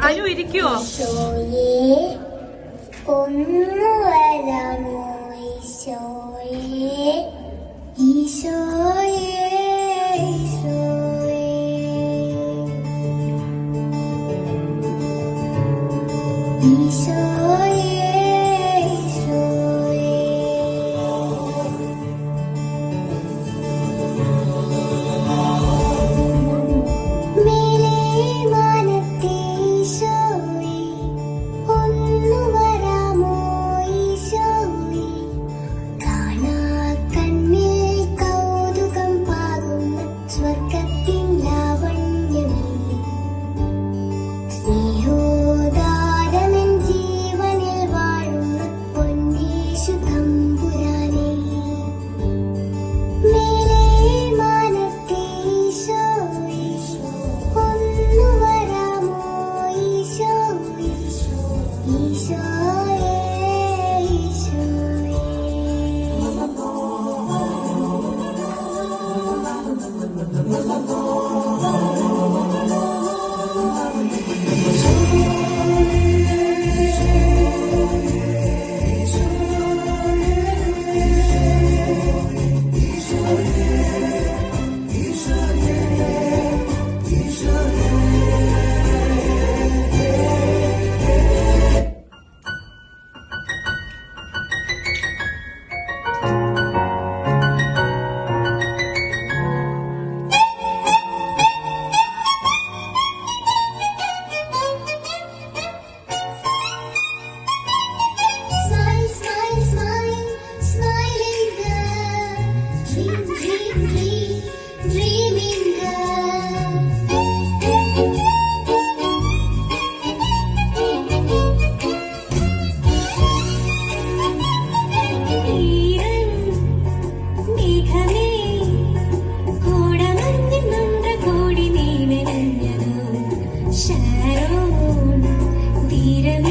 അനു ഇരിക്കുവോ? ഒന്നു വരാമോ ഈശോയേ, ഈശോയേ, ഈശോയേ. ഈശോയേ, ഈശോയേ. മേലേ മാനത്തെ ഈശോയേ, ഒന്നു വരാമോ ഈശോയേ. കാണാ കണ്ണിൽ കൗതുകം പാകുന്ന സ്വർഗത്തിൻ ലാവണ്യമേ. സ്നേഹോദാരമെൻ ജീവനിൽ വാഴുന്ന പൊന്നേശു തമ്പുരാനേ. മേലേ മാനത്തെ ഈശോയേ, ഒന്നു വരാമോ ഈശോയേ. ഈശോയേ, ഈശോയേ. Smile, smile, smile, smiling girl. Dream, dream, dream, dreaming girl. മേഘമേ കോടമഞ്ഞിൻ മന്ത്രകോടി നീ നനഞ്ഞതോ. ഷാരോൺ തീരമേ